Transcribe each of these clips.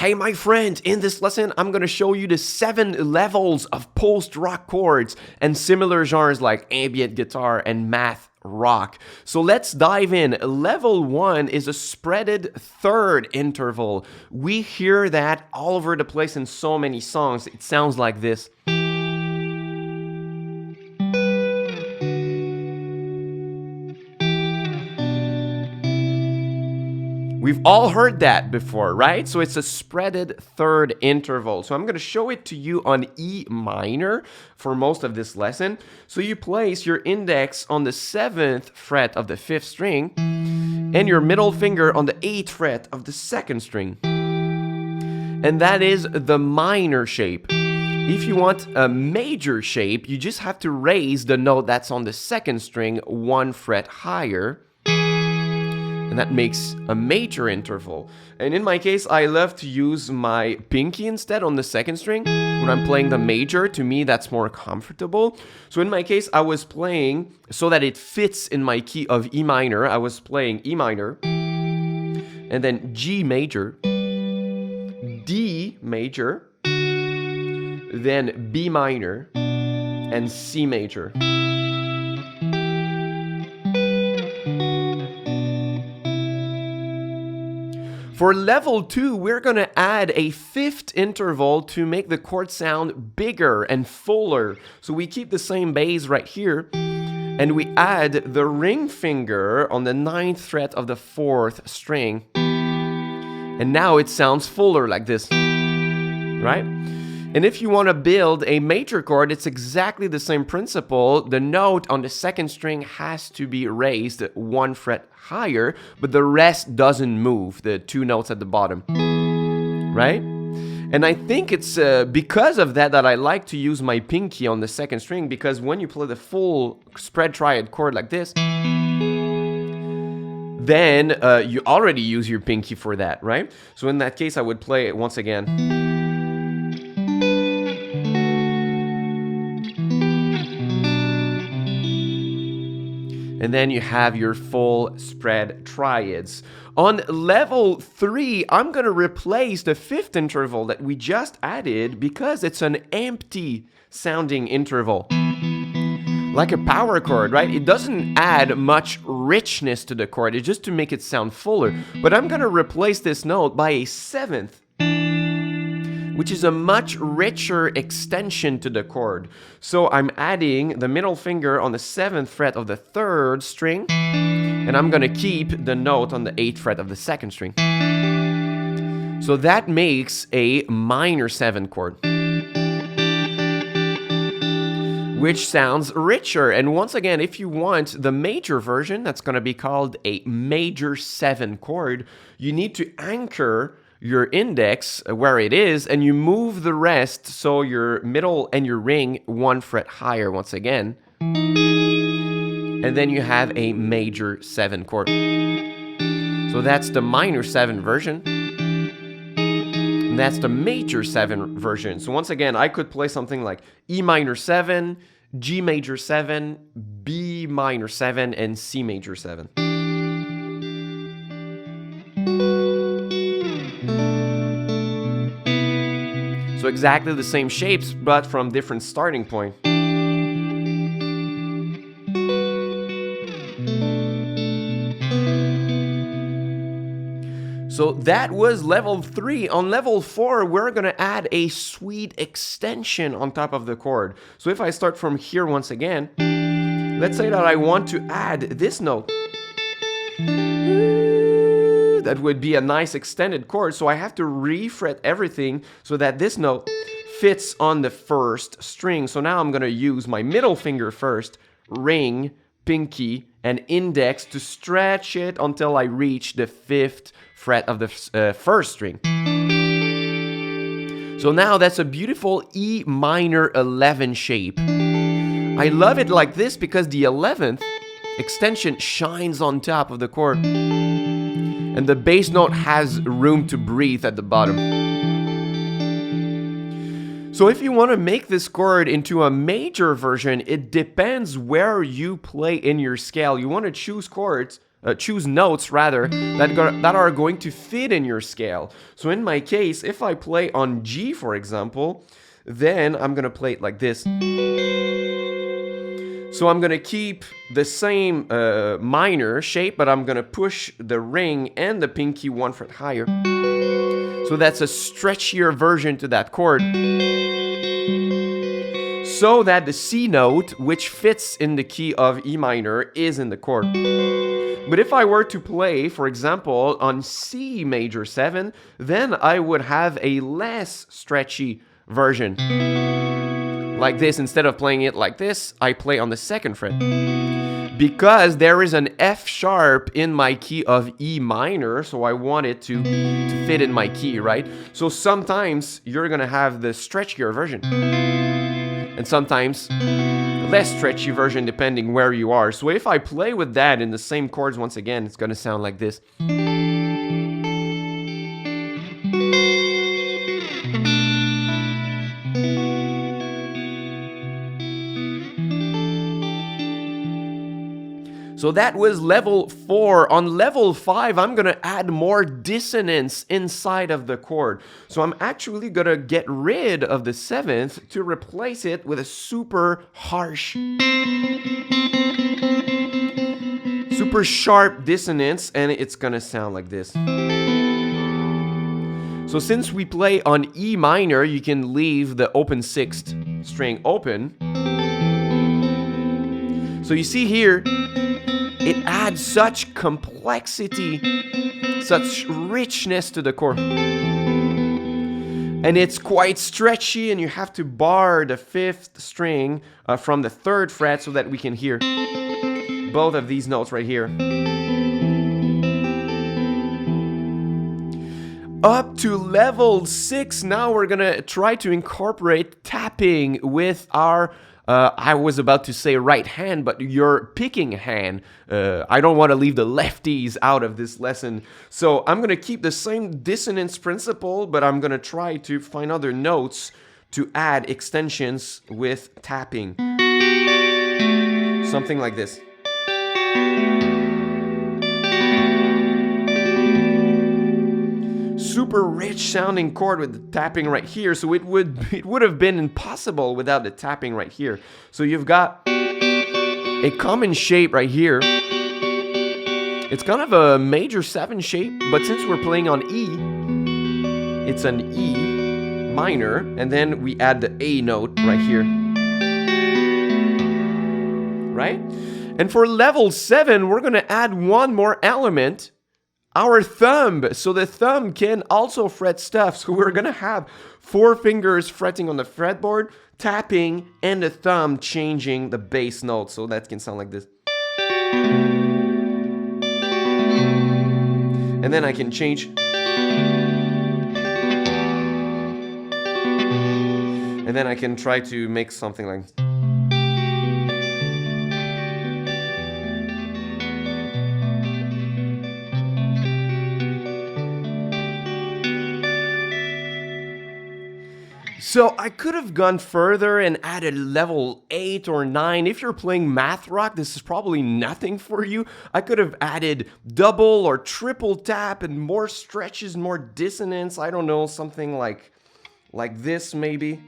Hey my friend, in this lesson I'm going to show you the 7 levels of post-rock chords and similar genres like ambient guitar and math rock. So let's dive in. Level 1 is a spreaded third interval. We hear that all over the place in so many songs. It sounds like this. We've all heard that before, right? So it's a spreaded third interval. So I'm going to show it to you on E minor for most of this lesson. So you place your index on the 7th fret of the 5th string and your middle finger on the 8th fret of the 2nd string. And that is the minor shape. If you want a major shape, you just have to raise the note that's on the 2nd string 1 fret higher. And that makes a major interval. And in my case, I love to use my pinky instead on the 2nd string. When I'm playing the major, to me, that's more comfortable. So in my case, I was playing, so that it fits in my key of E minor, I was playing E minor, and then G major, D major, then B minor, and C major. For level 2, we're going to add a 5th interval to make the chord sound bigger and fuller. So we keep the same bass right here, and we add the ring finger on the 9th fret of the 4th string. And now it sounds fuller like this, right? And if you want to build a major chord, it's exactly the same principle. The note on the 2nd string has to be raised 1 fret higher, but the rest doesn't move, the 2 notes at the bottom, right? And I think it's because of that I like to use my pinky on the 2nd string, because when you play the full spread triad chord like this, then you already use your pinky for that, right? So in that case, I would play it once again. And then you have your full spread triads. On level 3, I'm going to replace the 5th interval that we just added because it's an empty sounding interval. Like a power chord, right? It doesn't add much richness to the chord. It's just to make it sound fuller. But I'm going to replace this note by a 7th, which is a much richer extension to the chord. So I'm adding the middle finger on the 7th fret of the 3rd string, and I'm gonna keep the note on the 8th fret of the 2nd string. So that makes a minor 7 chord, which sounds richer. And once again, if you want the major version, that's gonna be called a major 7 chord, you need to anchor your index where it is, and you move the rest so your middle and your ring 1 fret higher once again. And then you have a major 7 chord. So that's the minor 7 version. And that's the major 7 version. So once again, I could play something like E minor 7, G major 7, B minor 7, and C major 7. So exactly the same shapes, but from different starting point. So that was level 3. On level 4, we're going to add a sweet extension on top of the chord. So if I start from here once again, let's say that I want to add this note. That would be a nice extended chord, so I have to refret everything so that this note fits on the 1st string. So now I'm going to use my middle finger first, ring, pinky, and index to stretch it until I reach the 5th fret of the 1st string. So now that's a beautiful E minor 11 shape. I love it like this because the 11th extension shines on top of the chord, and the bass note has room to breathe at the bottom. So if you want to make this chord into a major version, it depends where you play in your scale. You want to choose chords choose notes rather that are going to fit in your scale. So in my case, if I play on G, for example, then I'm gonna play it like this. So I'm gonna keep the same minor shape, but I'm gonna push the ring and the pinky 1 fret higher. So that's a stretchier version to that chord. So that the C note, which fits in the key of E minor, is in the chord. But if I were to play, for example, on C major 7, then I would have a less stretchy version. Like this, instead of playing it like this, I play on the 2nd fret. Because there is an F sharp in my key of E minor, so I want it to fit in my key, right? So sometimes you're gonna have the stretchier version. And sometimes less stretchy version depending where you are. So if I play with that in the same chords once again, it's gonna sound like this. So that was level 4. On level 5, I'm gonna add more dissonance inside of the chord. So I'm actually gonna get rid of the 7th to replace it with a super harsh, super sharp dissonance, and it's gonna sound like this. So since we play on E minor, you can leave the open 6th string open. So you see here, it adds such complexity, such richness to the chord. And it's quite stretchy, and you have to bar the 5th string from the 3rd fret so that we can hear both of these notes right here. Up to level 6, now we're gonna try to incorporate tapping with our I was about to say right hand, but your picking hand. I don't want to leave the lefties out of this lesson. So I'm going to keep the same dissonance principle, but I'm going to try to find other notes to add extensions with tapping. Something like this. Super rich sounding chord with the tapping right here, so it would have been impossible without the tapping right here. So you've got a common shape right here. It's kind of a major 7 shape, but since we're playing on E, it's an E minor, and then we add the A note right here. Right? And for level 7, we're gonna add one more element. Our thumb, so the thumb can also fret stuff. So we're gonna have 4 fingers fretting on the fretboard, tapping, and the thumb changing the bass note. So that can sound like this. And then I can change. And then I can try to make something like this. So I could have gone further and added level 8 or 9. If you're playing math rock, this is probably nothing for you. I could have added double or triple tap and more stretches, more dissonance. I don't know, something like this maybe.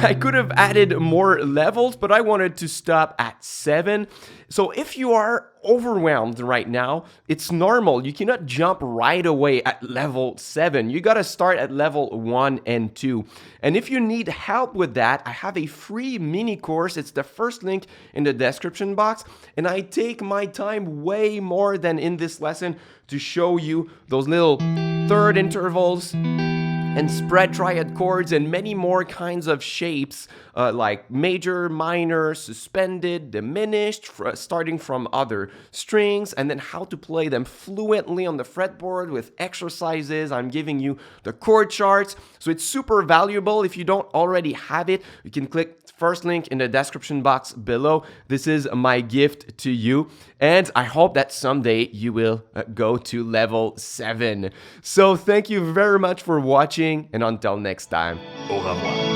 I could have added more levels, but I wanted to stop at 7. So if you are overwhelmed right now, it's normal. You cannot jump right away at level 7. You gotta start at level 1 and 2. And if you need help with that, I have a free mini course. It's the first link in the description box. And I take my time way more than in this lesson to show you those little third intervals and spread triad chords and many more kinds of shapes like major, minor, suspended, diminished, starting from other strings, and then how to play them fluently on the fretboard with exercises. I'm giving you the chord charts, so it's super valuable. If you don't already have it, you can click first link in the description box below. This is my gift to you, and I hope that someday you will go to level 7. So thank you very much for watching, and until next time, au revoir.